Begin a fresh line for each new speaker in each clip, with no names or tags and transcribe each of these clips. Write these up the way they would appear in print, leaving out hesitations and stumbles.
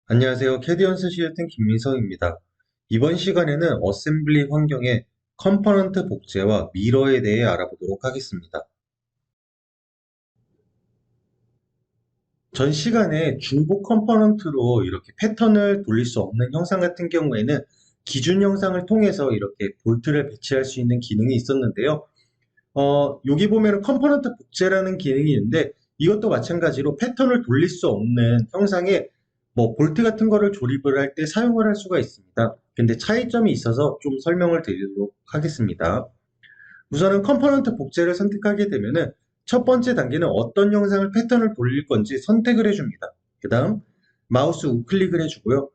안녕하세요. 캐디언스 시스템 김민성입니다. 이번 시간에는 어셈블리 환경의 컴포넌트 복제와 미러에 대해 알아보도록 하겠습니다. 전 시간에 중복 컴포넌트로 이렇게 패턴을 돌릴 수 없는 형상 같은 경우에는 기준 형상을 통해서 이렇게 볼트를 배치할 수 있는 기능이 있었는데요. 여기 보면은 컴포넌트 복제라는 기능이 있는데 이것도 마찬가지로 패턴을 돌릴 수 없는 형상에 뭐 볼트 같은 거를 조립을 할 때 사용을 할 수가 있습니다. 근데 차이점이 있어서 좀 설명을 드리도록 하겠습니다. 우선은 컴포넌트 복제를 선택하게 되면은 첫 번째 단계는 어떤 형상을 패턴을 돌릴 건지 선택을 해줍니다. 그 다음 마우스 우클릭을 해주고요.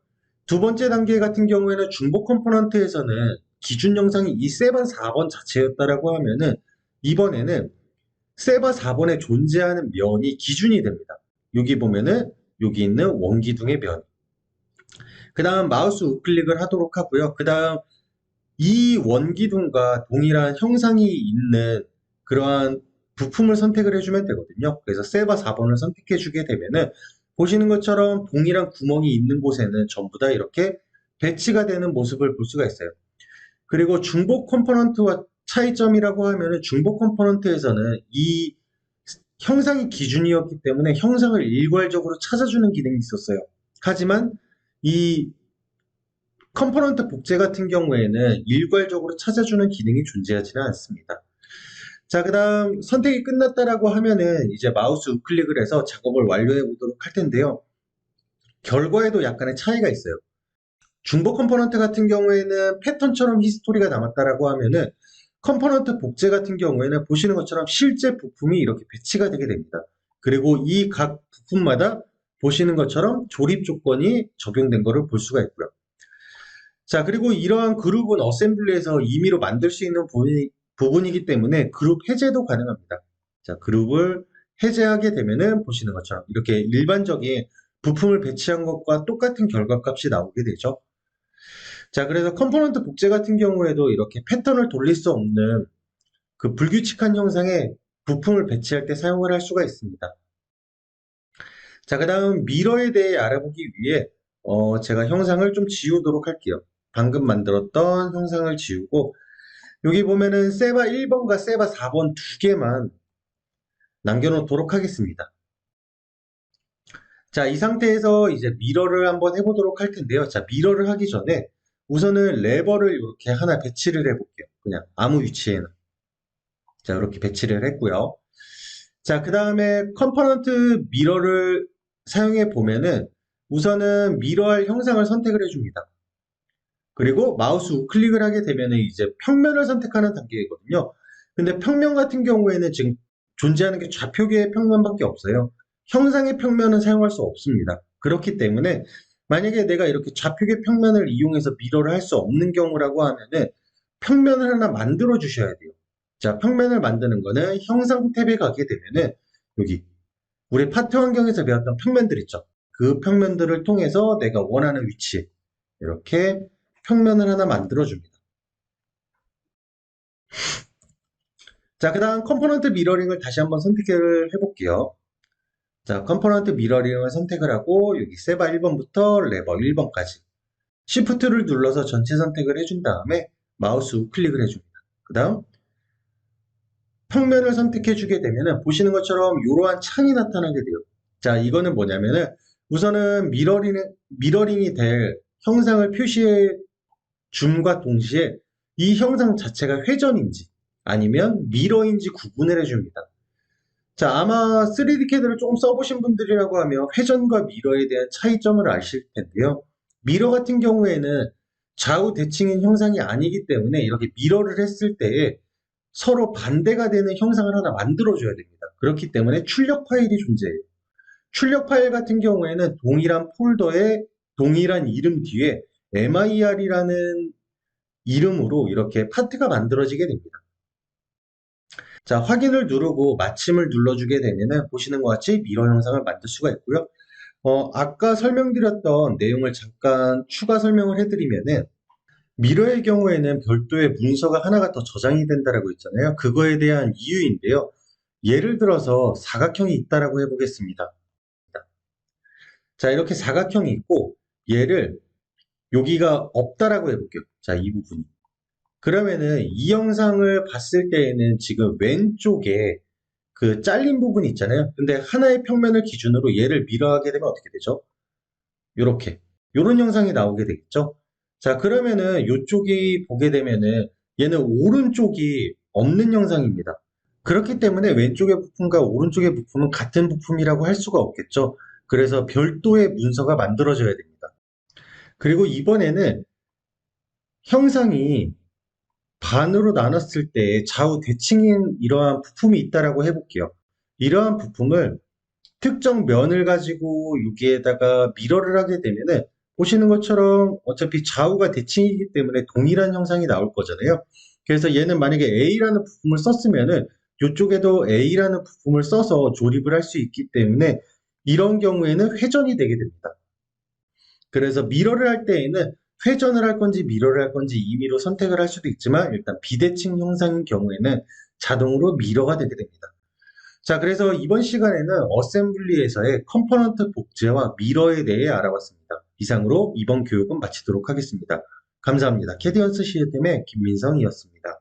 두 번째 단계 같은 경우에는 중복 컴포넌트에서는 기준 형상이 이 세번 4번 자체였다라고 하면은 이번에는 세바 4번에 존재하는 면이 기준이 됩니다. 여기 보면은 여기 있는 원기둥의 면. 그 다음 마우스 우클릭을 하도록 하고요. 그 다음 이 원기둥과 동일한 형상이 있는 그러한 부품을 선택을 해주면 되거든요. 그래서 세바 4번을 선택해 주게 되면은 보시는 것처럼 동일한 구멍이 있는 곳에는 전부 다 이렇게 배치가 되는 모습을 볼 수가 있어요. 그리고 중복 컴포넌트와 차이점이라고 하면은 중복 컴포넌트에서는 이 형상이 기준이었기 때문에 형상을 일괄적으로 찾아주는 기능이 있었어요. 하지만 이 컴포넌트 복제 같은 경우에는 일괄적으로 찾아주는 기능이 존재하지는 않습니다. 자, 그 다음 선택이 끝났다라고 하면은 이제 마우스 우클릭을 해서 작업을 완료해 보도록 할 텐데요. 결과에도 약간의 차이가 있어요. 중복 컴포넌트 같은 경우에는 패턴처럼 히스토리가 남았다라고 하면은 컴포넌트 복제 같은 경우에는 보시는 것처럼 실제 부품이 이렇게 배치가 되게 됩니다. 그리고 이 각 부품마다 보시는 것처럼 조립 조건이 적용된 것을 볼 수가 있고요. 자, 그리고 이러한 그룹은 어셈블리에서 임의로 만들 수 있는 부분이기 때문에 그룹 해제도 가능합니다. 자, 그룹을 해제하게 되면은 보시는 것처럼 이렇게 일반적인 부품을 배치한 것과 똑같은 결과값이 나오게 되죠. 자, 그래서 컴포넌트 복제 같은 경우에도 이렇게 패턴을 돌릴 수 없는 그 불규칙한 형상의 부품을 배치할 때 사용을 할 수가 있습니다. 자, 그 다음 미러에 대해 알아보기 위해 제가 형상을 좀 지우도록 할게요. 방금 만들었던 형상을 지우고 여기 보면은 세바 1번과 세바 4번 두 개만 남겨놓도록 하겠습니다. 자, 이 상태에서 이제 미러를 한번 해보도록 할 텐데요. 자, 미러를 하기 전에 우선은 레버를 이렇게 하나 배치를 해볼게요. 그냥 아무 위치에나. 자, 이렇게 배치를 했고요. 자, 그 다음에 컴포넌트 미러를 사용해 보면은 우선은 미러할 형상을 선택을 해줍니다. 그리고 마우스 우클릭을 하게 되면은 이제 평면을 선택하는 단계이거든요. 근데 평면 같은 경우에는 지금 존재하는 게 좌표계의 평면밖에 없어요. 형상의 평면은 사용할 수 없습니다. 그렇기 때문에 만약에 내가 이렇게 좌표계 평면을 이용해서 미러를 할 수 없는 경우라고 하면은 평면을 하나 만들어 주셔야 돼요. 자, 평면을 만드는 거는 형상 탭에 가게 되면은 여기 우리 파트 환경에서 배웠던 평면들 있죠. 그 평면들을 통해서 내가 원하는 위치에 이렇게 평면을 하나 만들어 줍니다. 자, 그 다음 컴포넌트 미러링을 다시 한번 선택을 해볼게요. 자, 컴포넌트 미러링을 선택을 하고 여기 세바 1번부터 레버 1번까지 Shift를 눌러서 전체 선택을 해준 다음에 마우스 우클릭을 해줍니다. 그 다음 평면을 선택해 주게 되면은 보시는 것처럼 이러한 창이 나타나게 돼요. 자, 이거는 뭐냐면은 우선은 미러링이 될 형상을 표시해 줌과 동시에 이 형상 자체가 회전인지 아니면 미러인지 구분을 해줍니다. 자, 아마 3D 캐드를 조금 써보신 분들이라고 하면 회전과 미러에 대한 차이점을 아실 텐데요. 미러 같은 경우에는 좌우 대칭인 형상이 아니기 때문에 이렇게 미러를 했을 때에 서로 반대가 되는 형상을 하나 만들어줘야 됩니다. 그렇기 때문에 출력 파일이 존재해요. 출력 파일 같은 경우에는 동일한 폴더에 동일한 이름 뒤에 mir이라는 이름으로 이렇게 파트가 만들어지게 됩니다. 자, 확인을 누르고 마침을 눌러주게 되면은 보시는 것 같이 미러 형상을 만들 수가 있고요. 아까 설명드렸던 내용을 잠깐 추가 설명을 해드리면은 미러의 경우에는 별도의 문서가 하나가 더 저장이 된다라고 했잖아요. 그거에 대한 이유인데요. 예를 들어서 사각형이 있다라고 해보겠습니다. 자, 이렇게 사각형이 있고 얘를 여기가 없다라고 해볼게요. 자, 이 부분이. 그러면은 이 영상을 봤을 때에는 지금 왼쪽에 그 잘린 부분이 있잖아요. 근데 하나의 평면을 기준으로 얘를 미러하게 되면 어떻게 되죠? 요렇게. 요런 영상이 나오게 되겠죠? 자, 그러면은 요쪽이 보게 되면은 얘는 오른쪽이 없는 영상입니다. 그렇기 때문에 왼쪽의 부품과 오른쪽의 부품은 같은 부품이라고 할 수가 없겠죠? 그래서 별도의 문서가 만들어져야 됩니다. 그리고 이번에는 형상이 반으로 나눴을 때 좌우 대칭인 이러한 부품이 있다라고 해볼게요. 이러한 부품을 특정 면을 가지고 여기에다가 미러를 하게 되면은 보시는 것처럼 어차피 좌우가 대칭이기 때문에 동일한 형상이 나올 거잖아요. 그래서 얘는 만약에 A라는 부품을 썼으면은 이쪽에도 A라는 부품을 써서 조립을 할 수 있기 때문에 이런 경우에는 회전이 되게 됩니다. 그래서 미러를 할 때에는 회전을 할 건지 미러를 할 건지 임의로 선택을 할 수도 있지만 일단 비대칭 형상인 경우에는 자동으로 미러가 되게 됩니다. 자, 그래서 이번 시간에는 어셈블리에서의 컴포넌트 복제와 미러에 대해 알아봤습니다. 이상으로 이번 교육은 마치도록 하겠습니다. 감사합니다. 캐디언스 시스템의 김민성이었습니다.